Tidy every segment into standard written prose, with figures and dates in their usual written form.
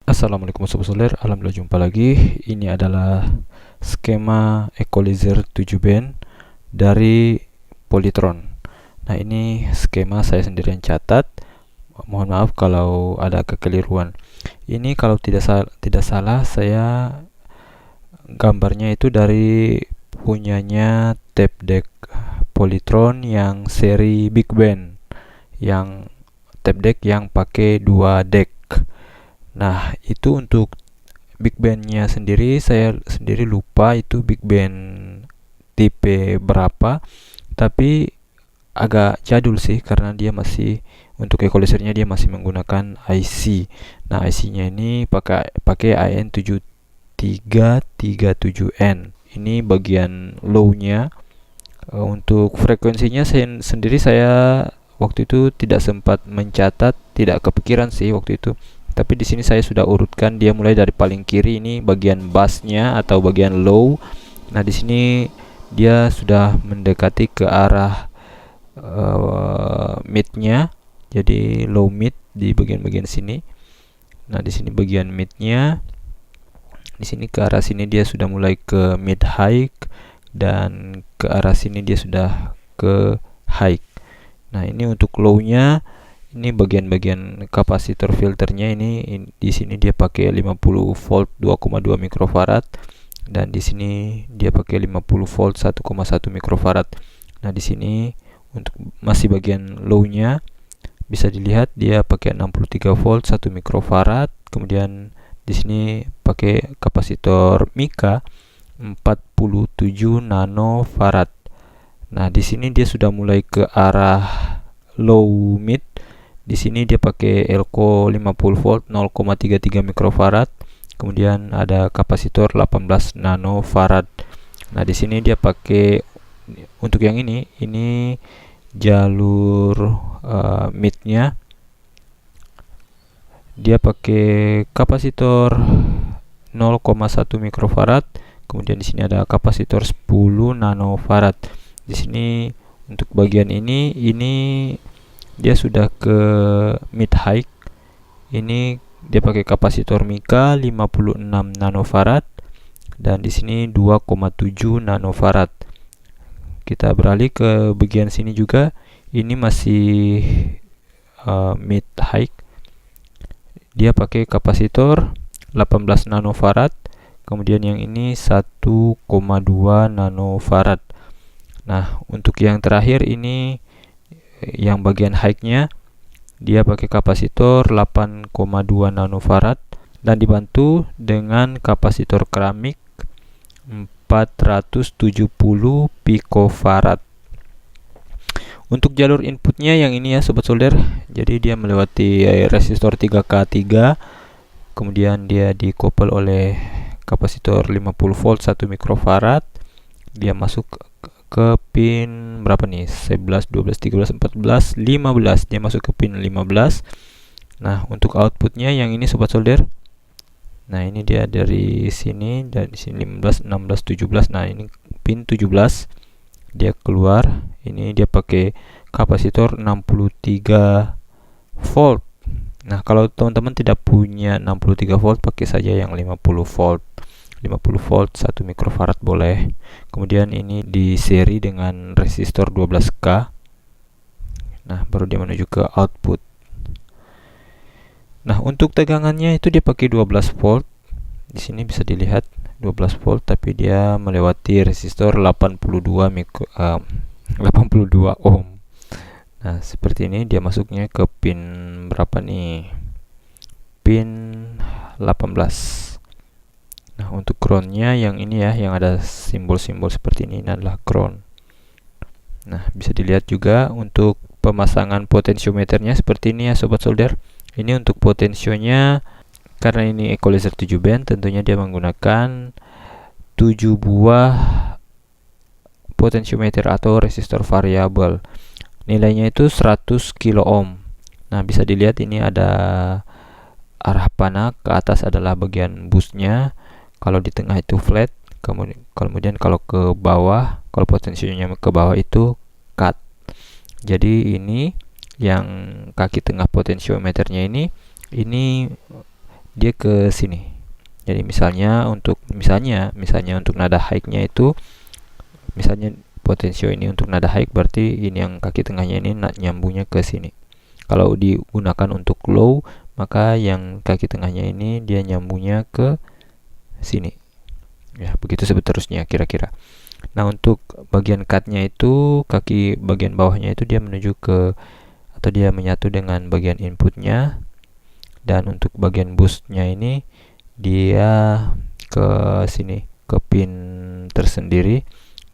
Assalamualaikum Sobat Soler, alhamdulillah jumpa lagi. Ini adalah skema equalizer 7 band dari Polytron. Nah, ini skema saya sendiri yang catat. Mohon maaf kalau ada kekeliruan. Ini kalau tidak salah saya gambarnya itu dari punyanya tape deck Polytron yang seri Big Band, yang tape deck yang pakai 2 deck. Nah, itu untuk big bandnya sendiri, saya sendiri lupa itu big band tipe berapa, tapi agak jadul sih karena dia masih untuk equalizernya dia masih menggunakan IC. Nah, IC-nya ini pakai IN7337N. Ini bagian low-nya. Untuk frekuensinya saya waktu itu tidak sempat mencatat, tidak kepikiran sih waktu itu. Tapi di sini saya sudah urutkan dia mulai dari paling kiri, ini bagian bassnya atau bagian low. Nah, di sini dia sudah mendekati ke arah midnya, jadi low mid di bagian-bagian sini. Nah, di sini bagian midnya, di sini ke arah sini dia sudah mulai ke mid high, dan ke arah sini dia sudah ke high. Nah, ini untuk low-nya, ini bagian-bagian kapasitor filternya ini di sini dia pakai 50 volt 2,2 mikrofarad, dan di sini dia pakai 50 volt 1,1 mikrofarad. Nah, di sini untuk masih bagian low-nya bisa dilihat dia pakai 63 volt 1 mikrofarad. Kemudian di sini pakai kapasitor Mika 47 nanofarad. Nah, di sini dia sudah mulai ke arah low mid. Di sini dia pakai Elco 50 volt 0,33 mikrofarad. Kemudian ada kapasitor 18 nanofarad. Nah, di sini dia pakai untuk yang ini jalur midnya dia pakai kapasitor 0,1 mikrofarad. Kemudian di sini ada kapasitor 10 nanofarad. Di sini untuk bagian ini dia sudah ke mid high. Ini dia pakai kapasitor Mika 56 nanofarad, dan di sini 2,7 nanofarad. Kita beralih ke bagian sini juga. Ini masih mid high. Dia pakai kapasitor 18 nanofarad. Kemudian yang ini 1,2 nanofarad. Nah, untuk yang terakhir ini yang bagian high-nya dia pakai kapasitor 8,2 nanofarad dan dibantu dengan kapasitor keramik 470 picofarad. Untuk jalur inputnya yang ini ya Sobat Solder, jadi dia melewati resistor 3K3, kemudian dia dikopel oleh kapasitor 50 volt 1 mikrofarad. Dia masuk ke pin berapa nih? 11, 12, 13, 14, 15. Dia masuk ke pin 15. Nah, untuk outputnya yang ini Sobat Solder. Nah, ini dia dari sini, dari sini 15, 16, 17. Nah, ini pin 17. Dia keluar. Ini dia pakai kapasitor 63 volt. Nah, kalau teman-teman tidak punya 63 volt, pakai saja yang 50 volt. 50 volt 1 mikrofarad boleh. Kemudian ini di seri dengan resistor 12K. Nah, baru dia menuju ke output. Nah, untuk tegangannya itu dia pakai 12 volt. Di sini bisa dilihat 12 volt, tapi dia melewati resistor 82 ohm. Nah, seperti ini dia masuknya ke pin berapa nih? Pin 18. Nah, untuk groundnya yang ini ya, yang ada simbol-simbol seperti ini adalah ground. Nah, bisa dilihat juga untuk pemasangan potensiometernya seperti ini ya Sobat Solder. Ini untuk potensionya, karena ini equalizer 7 band, tentunya dia menggunakan 7 buah potensiometer atau resistor variabel. Nilainya itu 100 kilo ohm. Nah, bisa dilihat ini ada arah panah, ke atas adalah bagian busnya. Kalau di tengah itu flat, kemudian kalau ke bawah, kalau potensinya ke bawah itu cut. Jadi ini yang kaki tengah potensiometernya ini dia ke sini. Jadi misalnya untuk nada high-nya itu, misalnya potensio ini untuk nada high, berarti ini yang kaki tengahnya ini nyambungnya ke sini. Kalau digunakan untuk low, maka yang kaki tengahnya ini dia nyambungnya ke sini. Ya, begitu seterusnya kira-kira. Nah, untuk bagian cut-nya itu, kaki bagian bawahnya itu dia menuju ke, atau dia menyatu dengan bagian inputnya. Dan untuk bagian boost-nya ini dia ke sini, ke pin tersendiri.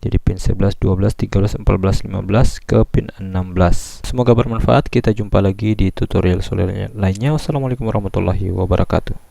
Jadi pin 11, 12, 13, 14, 15 ke pin 16. Semoga bermanfaat. Kita jumpa lagi di tutorial lainnya. Wassalamualaikum warahmatullahi wabarakatuh.